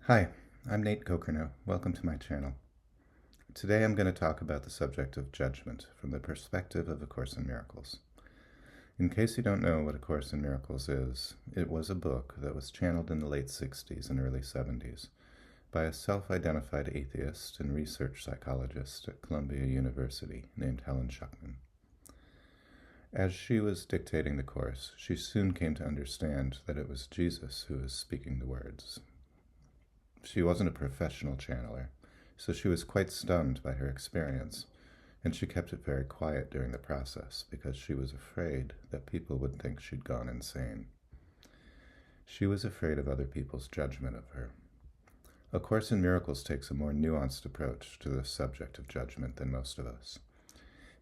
Hi, I'm natekokernot. Welcome to my channel. Today I'm going to talk about the subject of judgment from the perspective of A Course in Miracles. In case you don't know what A Course in Miracles is, it was a book that was channeled in the late 60s and early 70s by a self-identified atheist and research psychologist at Columbia University named Helen Schucman. As she was dictating the Course, she soon came to understand that it was Jesus who was speaking the words. She wasn't a professional channeler, so she was quite stunned by her experience, and she kept it very quiet during the process because she was afraid that people would think she'd gone insane. She was afraid of other people's judgment of her. A Course in Miracles takes a more nuanced approach to the subject of judgment than most of us.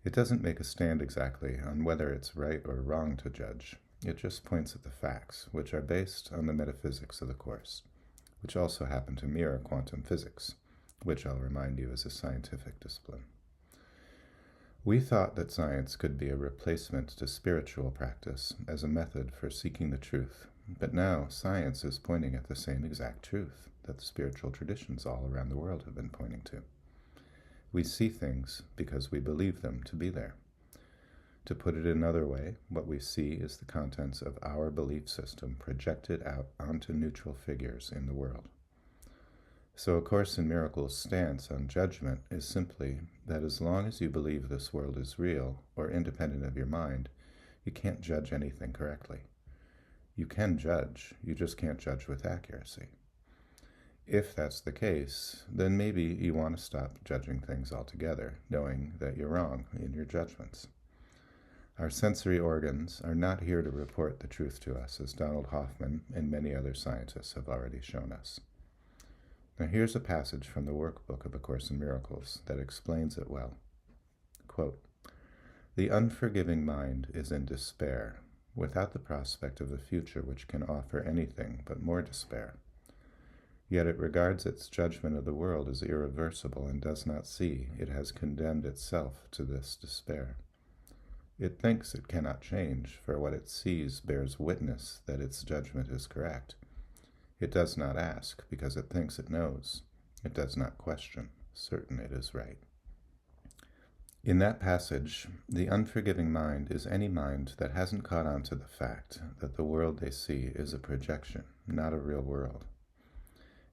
It doesn't make a stand exactly on whether it's right or wrong to judge. It just points at the facts, which are based on the metaphysics of the Course, which also happen to mirror quantum physics, which I'll remind you is a scientific discipline. We thought that science could be a replacement to spiritual practice as a method for seeking the truth, but now science is pointing at the same exact truth that the spiritual traditions all around the world have been pointing to. We see things because we believe them to be there. To put it another way, what we see is the contents of our belief system projected out onto neutral figures in the world. So A Course in Miracles' stance on judgment is simply that as long as you believe this world is real or independent of your mind, you can't judge anything correctly. You can judge, you just can't judge with accuracy. If that's the case, then maybe you want to stop judging things altogether, knowing that you're wrong in your judgments. Our sensory organs are not here to report the truth to us, as Donald Hoffman and many other scientists have already shown us. Now here's a passage from the workbook of A Course in Miracles that explains it well. Quote, "The unforgiving mind is in despair, without the prospect of a future which can offer anything but more despair. Yet it regards its judgment of the world as irreversible and does not see it has condemned itself to this despair. It thinks it cannot change, for what it sees bears witness that its judgment is correct. It does not ask, because it thinks it knows. It does not question, certain it is right." In that passage, the unforgiving mind is any mind that hasn't caught on to the fact that the world they see is a projection, not a real world.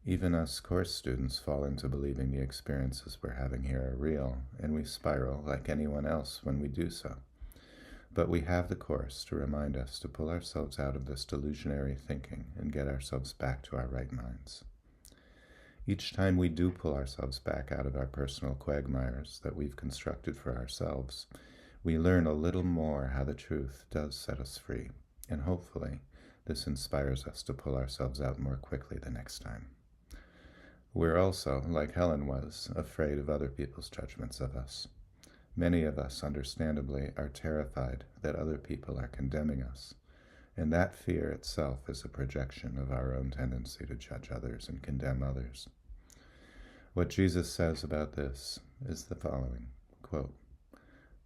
Even us Course students fall into believing the experiences we're having here are real, and we spiral like anyone else when we do so. But we have the Course to remind us to pull ourselves out of this delusionary thinking and get ourselves back to our right minds. Each time we do pull ourselves back out of our personal quagmires that we've constructed for ourselves, we learn a little more how the truth does set us free, and hopefully this inspires us to pull ourselves out more quickly the next time. We're also, like Helen was, afraid of other people's judgments of us. Many of us, understandably, are terrified that other people are condemning us, and that fear itself is a projection of our own tendency to judge others and condemn others. What Jesus says about this is the following, quote,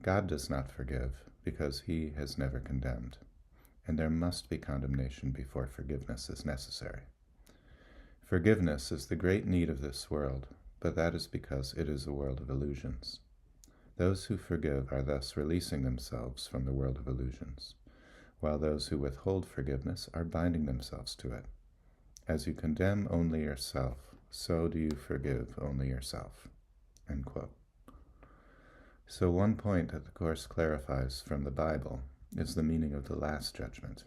"God does not forgive because he has never condemned, and there must be condemnation before forgiveness is necessary. Forgiveness is the great need of this world, but that is because it is a world of illusions. Those who forgive are thus releasing themselves from the world of illusions, while those who withhold forgiveness are binding themselves to it. As you condemn only yourself, so do you forgive only yourself." End quote. So one point that the Course clarifies from the Bible is the meaning of the last judgment.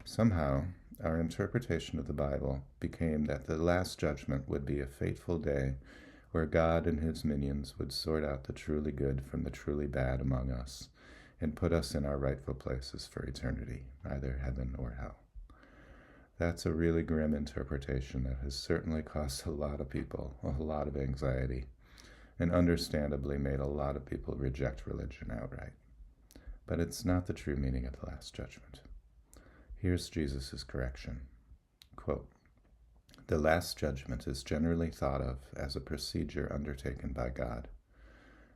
Somehow, our interpretation of the Bible became that the last judgment would be a fateful day where God and his minions would sort out the truly good from the truly bad among us and put us in our rightful places for eternity, either heaven or hell. That's a really grim interpretation that has certainly caused a lot of people a lot of anxiety and understandably made a lot of people reject religion outright. But it's not the true meaning of the last judgment. Here's Jesus' correction. Quote, "The last judgment is generally thought of as a procedure undertaken by God.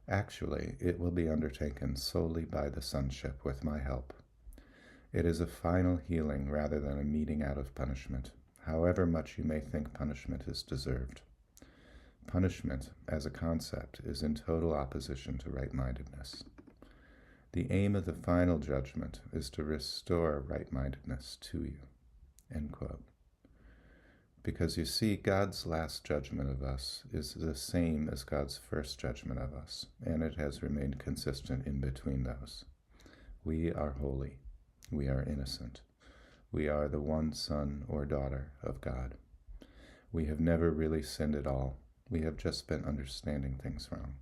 Actually, it will be undertaken solely by the sonship with my help. It is a final healing rather than a meting out of punishment, however much you may think punishment is deserved. Punishment, as a concept, is in total opposition to right-mindedness. The aim of the final judgment is to restore right-mindedness to you." End quote. Because you see, God's last judgment of us is the same as God's first judgment of us, and it has remained consistent in between those. We are holy. We are innocent. We are the one son or daughter of God. We have never really sinned at all. We have just been understanding things wrong.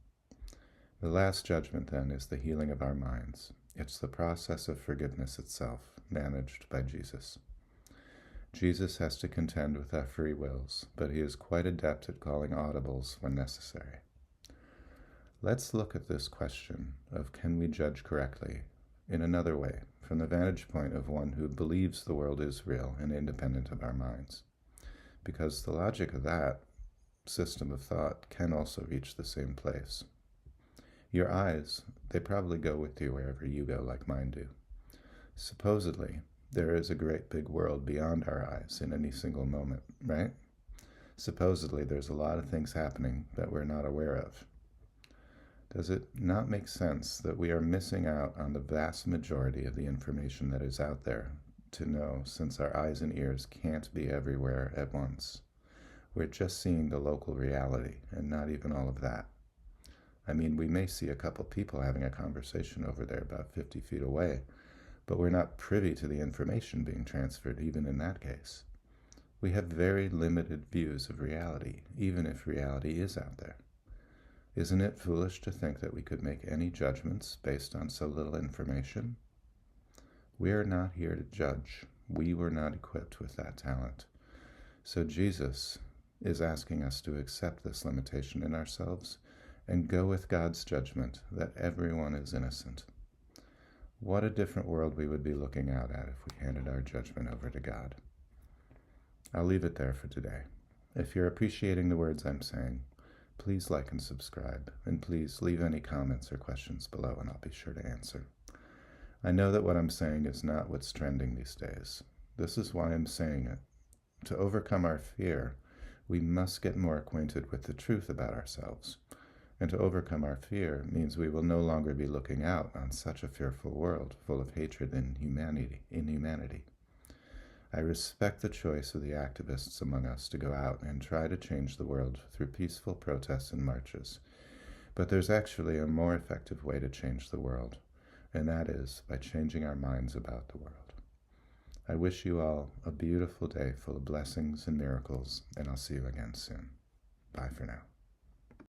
The last judgment, then, is the healing of our minds. It's the process of forgiveness itself, managed by Jesus. Jesus has to contend with our free wills, but he is quite adept at calling audibles when necessary. Let's look at this question of can we judge correctly in another way, from the vantage point of one who believes the world is real and independent of our minds. Because the logic of that system of thought can also reach the same place. Your eyes, they probably go with you wherever you go, like mine do. Supposedly, there is a great big world beyond our eyes in any single moment, right? Supposedly, there's a lot of things happening that we're not aware of. Does it not make sense that we are missing out on the vast majority of the information that is out there to know, since our eyes and ears can't be everywhere at once? We're just seeing the local reality, and not even all of that. I mean, we may see a couple people having a conversation over there about 50 feet away, but we're not privy to the information being transferred even in that case. We have very limited views of reality, even if reality is out there. Isn't it foolish to think that we could make any judgments based on so little information? We are not here to judge. We were not equipped with that talent. So Jesus is asking us to accept this limitation in ourselves and go with God's judgment that everyone is innocent. What a different world we would be looking out at if we handed our judgment over to God. I'll leave it there for today. If you're appreciating the words I'm saying, please like and subscribe, and please leave any comments or questions below and I'll be sure to answer. I know that what I'm saying is not what's trending these days. This is why I'm saying it. To overcome our fear, we must get more acquainted with the truth about ourselves. And to overcome our fear means we will no longer be looking out on such a fearful world full of hatred and inhumanity. I respect the choice of the activists among us to go out and try to change the world through peaceful protests and marches. But there's actually a more effective way to change the world, and that is by changing our minds about the world. I wish you all a beautiful day full of blessings and miracles, and I'll see you again soon. Bye for now.